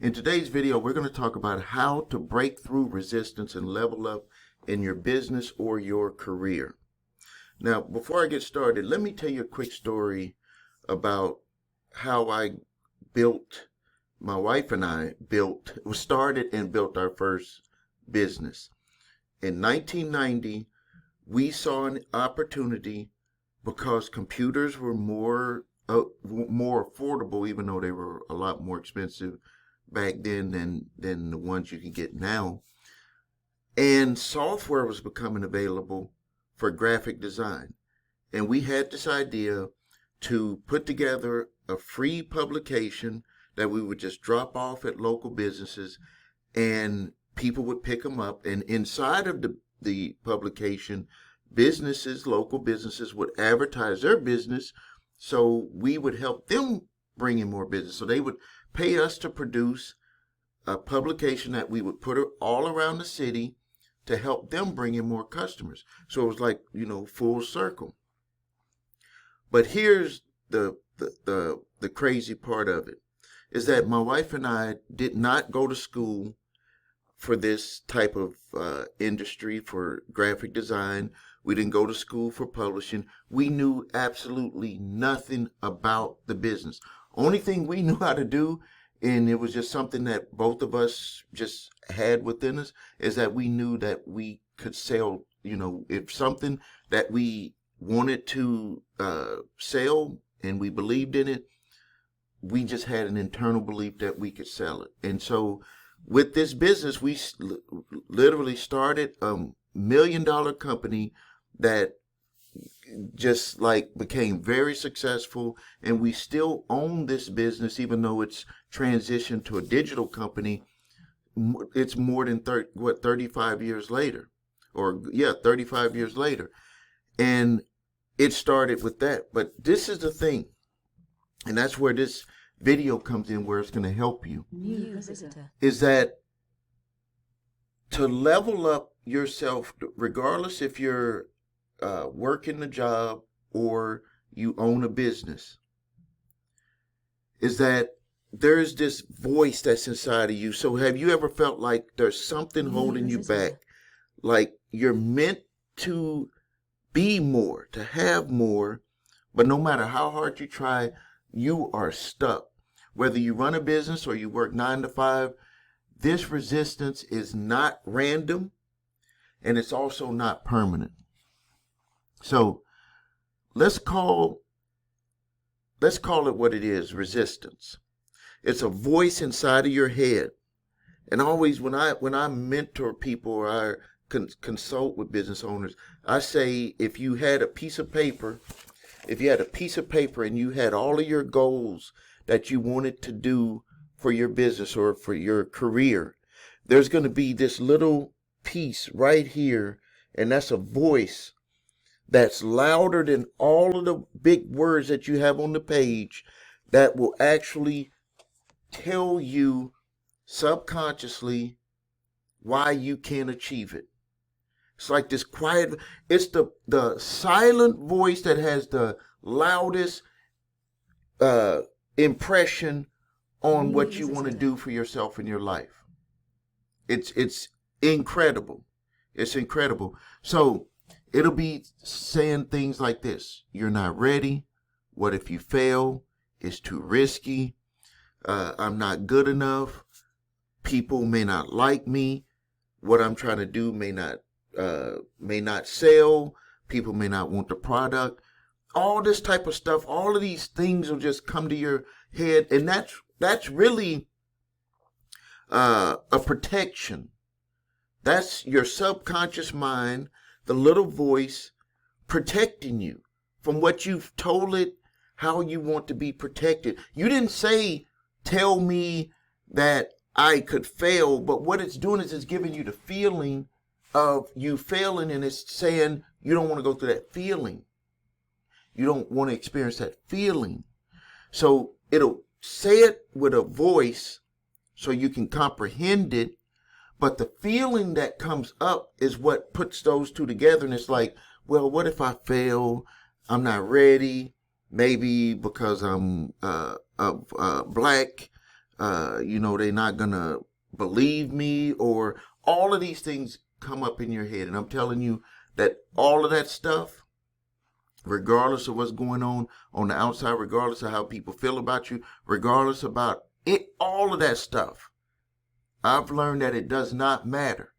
In today's video, we're going to talk about how to break through resistance and level up in your business or your career. Now, before I get started, let me tell you a quick story about how my wife and I started and built our first business. In 1990, we saw an opportunity because computers were more affordable, even though they were a lot more expensive back then than the ones you can get now. And software was becoming available for graphic design. And we had this idea to put together a free publication that we would just drop off at local businesses and people would pick them up. And inside of the publication, local businesses would advertise their business, so we would help them bring in more business. So they would pay us to produce a publication that we would put all around the city to help them bring in more customers. So it was like, full circle. But here's the crazy part of it, is that my wife and I did not go to school for this type of industry, for graphic design. We didn't go to school for publishing. We knew absolutely nothing about the business. Only thing we knew how to do, and it was just something that both of us just had within us, is that we knew that we could sell, if something that we wanted to sell and we believed in it, we just had an internal belief that we could sell it. And so with this business, we literally started a $1 million company that just became very successful, and we still own this business even though it's transitioned to a digital company. It's more than 35 years later, 35 years later. And it started with that. But this is the thing, and that's where this video comes in, where it's going to help you, is that to level up yourself, regardless if you're working a job or you own a business, is that there's this voice that's inside of you. So have you ever felt like there's something holding you back? Like you're meant to be more, to have more, but no matter how hard you try, you are stuck. Whether you run a business or you work 9 to 5, this resistance is not random, and it's also not permanent. So let's call it what it is: resistance. It's a voice inside of your head. And always when I mentor people or I consult with business owners, I say, if you had a piece of paper and you had all of your goals that you wanted to do for your business or for your career, there's going to be this little piece right here, and that's a voice that's louder than all of the big words that you have on the page, that will actually tell you subconsciously why you can't achieve it. It's like this quiet, it's the silent voice that has the loudest impression on what you want to do for yourself in your life. It's incredible. It's incredible. So it'll be saying things like this: you're not ready. What if you fail? It's too risky. I'm not good enough. People may not like me. What I'm trying to do may not sell. People may not want the product. All this type of stuff, all of these things will just come to your head, and that's really a protection. That's your subconscious mind, the little voice, protecting you from what you've told it how you want to be protected. You didn't say, tell me that I could fail, but what it's doing is it's giving you the feeling of you failing, and it's saying you don't want to go through that feeling. You don't want to experience that feeling. So it'll say it with a voice so you can comprehend it, but the feeling that comes up is what puts those two together. And it's like, well, what if I fail? I'm not ready. Maybe because I'm black, they're not going to believe me, or all of these things come up in your head. And I'm telling you that all of that stuff, regardless of what's going on the outside, regardless of how people feel about you, regardless about it, all of that stuff, I've learned that it does not matter.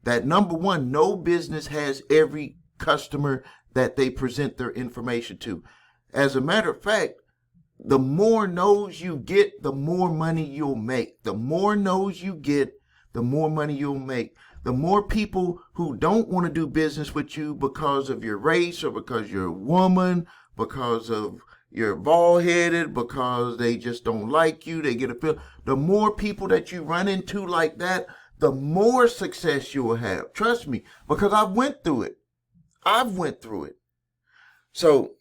That number one, no business has every customer that they present their information to. As a matter of fact, the more no's you get, the more money you'll make. The more no's you get, the more money you'll make. The more people who don't want to do business with you because of your race, or because you're a woman, because of you're bald-headed, because they just don't like you, they get a feel. The more people that you run into like that, the more success you will have. Trust me, because I've went through it. So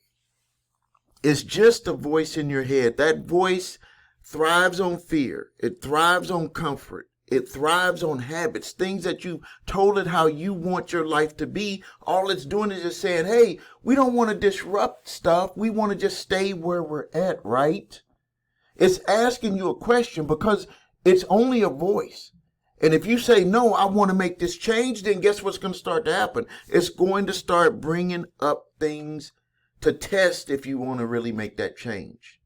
it's just a voice in your head. That voice thrives on fear. It thrives on comfort. It thrives on habits, things that you've told it how you want your life to be. All it's doing is just saying, hey, we don't want to disrupt stuff. We want to just stay where we're at, right? It's asking you a question because it's only a voice. And if you say, no, I want to make this change, then guess what's going to start to happen? It's going to start bringing up things to test if you want to really make that change.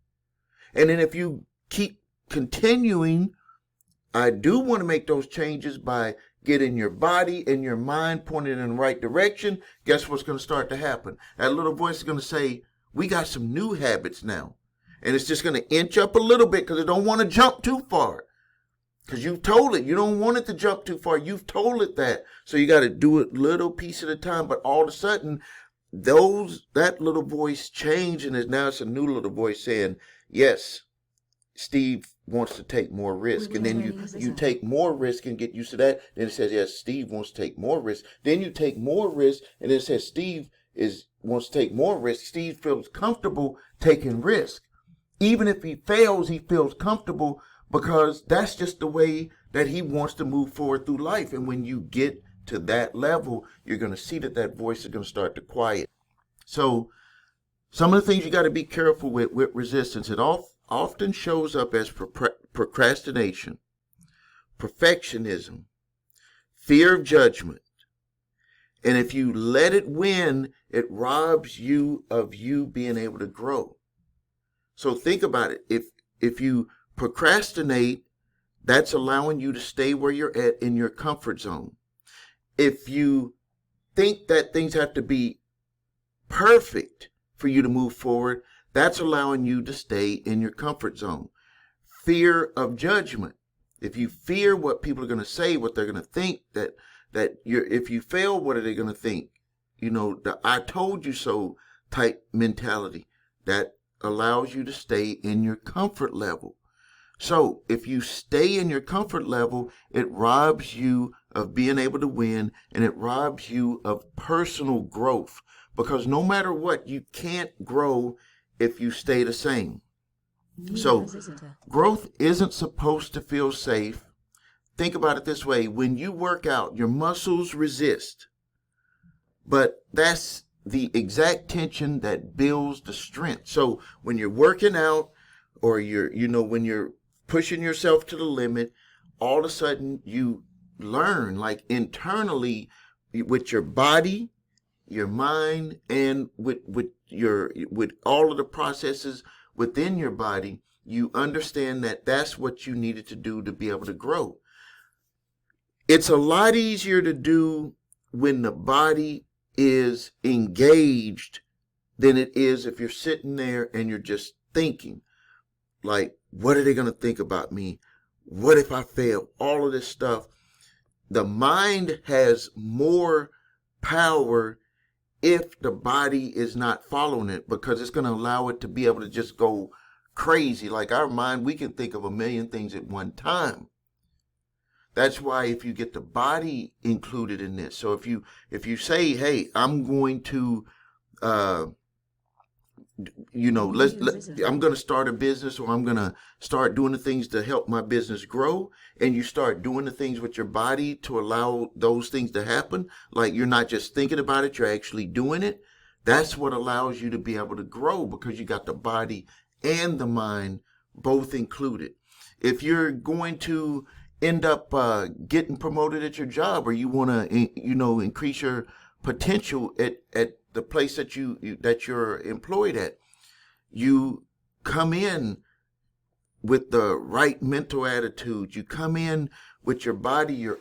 And then if you keep continuing, I do want to make those changes by getting your body and your mind pointed in the right direction. Guess what's going to start to happen? That little voice is going to say, we got some new habits now. And it's just going to inch up a little bit because it don't want to jump too far. Because you've told it. You don't want it to jump too far. You've told it that. So you got to do it little piece at a time. But all of a sudden, that little voice changed, and now it's a new little voice saying, yes, Steve wants to take more risk. And then you take more risk and get used to that. Then it says, yes, Steve wants to take more risk. Then you take more risk, and then it says Steve wants to take more risk. Steve feels comfortable taking risk. Even if he fails, he feels comfortable because that's just the way that he wants to move forward through life. And when you get to that level, you're going to see that voice is going to start to quiet. So some of the things you got to be careful with resistance. It often shows up as procrastination, perfectionism, fear of judgment. And if you let it win, it robs you of you being able to grow. So think about it. If you procrastinate, that's allowing you to stay where you're at in your comfort zone. If you think that things have to be perfect for you to move forward, that's allowing you to stay in your comfort zone. Fear of judgment. If you fear what people are going to say, what they're going to think, if you fail, what are they going to think? The I told you so type mentality that allows you to stay in your comfort level. So if you stay in your comfort level, it robs you of being able to win, and it robs you of personal growth, because no matter what, you can't grow if you stay the same. So growth isn't supposed to feel safe. Think about it this way. When you work out, your muscles resist, but that's the exact tension that builds the strength. So when you're working out, or when you're pushing yourself to the limit, all of a sudden you learn, like internally, with your body, your mind, and with all of the processes within your body, you understand that that's what you needed to do to be able to grow. It's a lot easier to do when the body is engaged than it is if you're sitting there and you're just thinking, like, what are they going to think about me? What if I fail? All of this stuff. The mind has more power if the body is not following it, because it's going to allow it to be able to just go crazy. Like our mind, we can think of a million things at one time. That's why if you get the body included in this, so if you say, hey, I'm going to, I'm going to start a business, or I'm going to start doing the things to help my business grow, and you start doing the things with your body to allow those things to happen, like you're not just thinking about it, you're actually doing it. That's what allows you to be able to grow, because you got the body and the mind both included. If you're going to end up getting promoted at your job, or you want to, increase your potential at the place that that you're employed at, you come in with the right mental attitude. You come in with your body, you're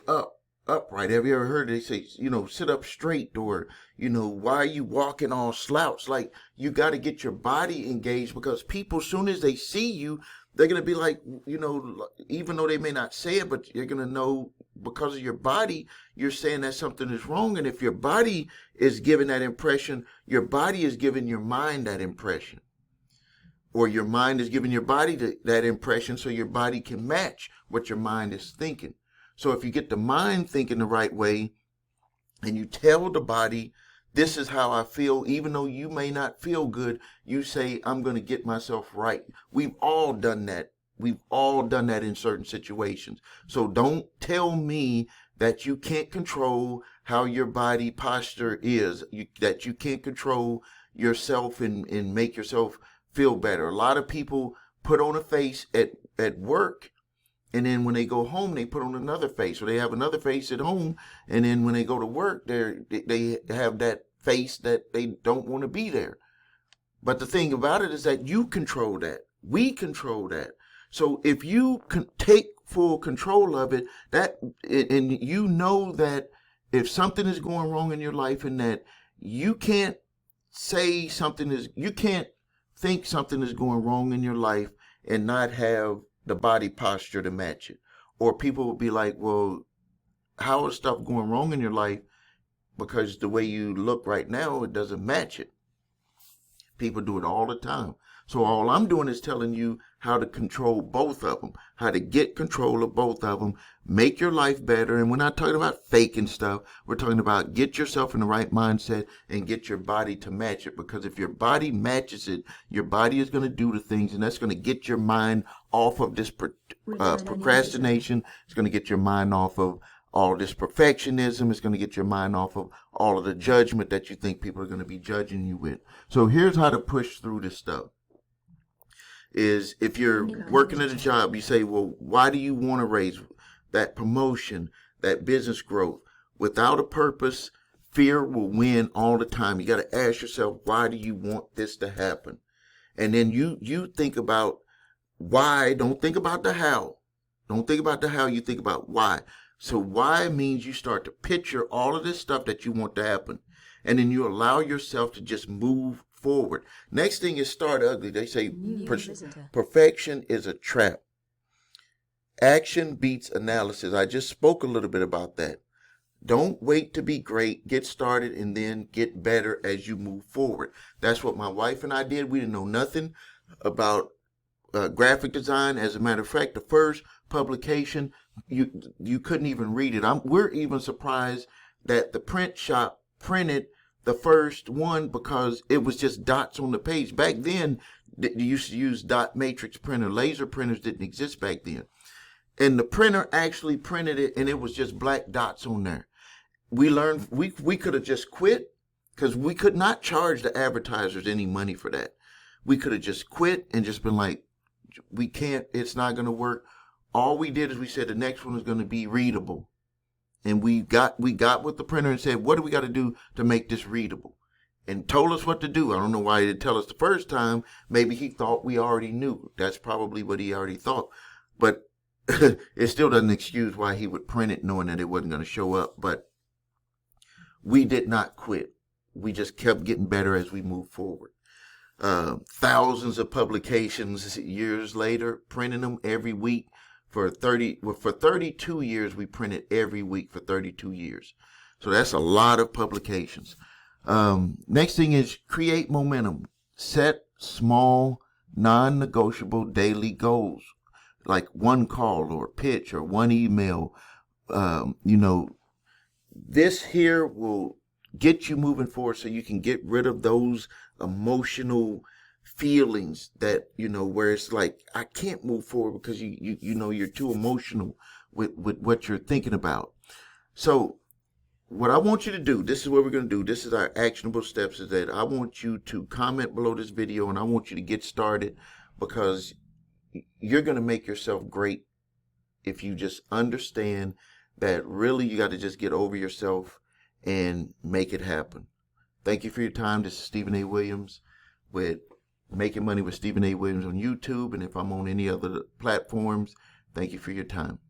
upright. Have you ever heard they say, sit up straight, or, why are you walking all slouched? Like, you got to get your body engaged, because people, soon as they see you, they're going to be like, even though they may not say it, but you're going to know because of your body, you're saying that something is wrong. And if your body is giving that impression, your body is giving your mind that impression. Or your mind is giving your body that impression, so your body can match what your mind is thinking. So if you get the mind thinking the right way, and you tell the body, this is how I feel, even though you may not feel good, you say, I'm going to get myself right. We've all done that. We've all done that in certain situations. So don't tell me that you can't control how your body posture is, that you can't control yourself and make yourself feel better. A lot of people put on a face at work, and then when they go home, they put on another face, or they have another face at home, and then when they go to work, they have that face that they don't want to be there. But the thing about it is that you control that. We control that. So if you can take full control of it, and you know that if something is going wrong in your life, and that you can't say something is, you can't think something is going wrong in your life and not have the body posture to match it. Or people will be like, well, how is stuff going wrong in your life? Because the way you look right now, it doesn't match it. People do it all the time. So all I'm doing is telling you how to control both of them, how to get control of both of them, make your life better. And we're not talking about faking stuff. We're talking about get yourself in the right mindset and get your body to match it. Because if your body matches it, your body is going to do the things, and that's going to get your mind off of this procrastination. It's going to get your mind off of all this perfectionism. It's going to get your mind off of all of the judgment that you think people are going to be judging you with. So here's how to push through this stuff. Is if you're working at a job, you say, well, why do you want to raise that promotion, that business growth? Without a purpose, fear will win all the time. You got to ask yourself, why do you want this to happen? And then you think about why. Don't think about the how. Don't think about the how. You think about why. So why means you start to picture all of this stuff that you want to happen. And then you allow yourself to just move forward. Next thing is start ugly. They say perfection is a trap. Action beats analysis. I just spoke a little bit about that. Don't wait to be great. Get started and then get better as you move forward. That's what my wife and I did. We didn't know nothing about graphic design. As a matter of fact, the first publication, you couldn't even read it. We're even surprised that the print shop printed the first one, because it was just dots on the page. Back then, you used to use dot matrix printer. Laser printers didn't exist back then. And the printer actually printed it, and it was just black dots on there. We learned we could have just quit, because we could not charge the advertisers any money for that. We could have just quit and just been like, we can't, it's not going to work. All we did is we said the next one is going to be readable. And we got with the printer and said, what do we got to do to make this readable? And told us what to do. I don't know why he didn't tell us the first time. Maybe he thought we already knew. That's probably what he already thought. But it still doesn't excuse why he would print it knowing that it wasn't going to show up. But we did not quit. We just kept getting better as we moved forward. Thousands of publications years later, printing them every week. For 32 years, we printed every week for 32 years. So that's a lot of publications. Next thing is create momentum. Set small, non-negotiable daily goals, like one call or pitch or one email. This here will get you moving forward so you can get rid of those emotional feelings that, where it's like, I can't move forward because you're too emotional with what you're thinking about. So what I want you to do, this is what we're going to do. This is our actionable steps, is that I want you to comment below this video, and I want you to get started, because you're going to make yourself great if you just understand that really you got to just get over yourself and make it happen. Thank you for your time. This is Stephen A. Williams with Making Money with Stephen A. Williams on YouTube. And if I'm on any other platforms, thank you for your time.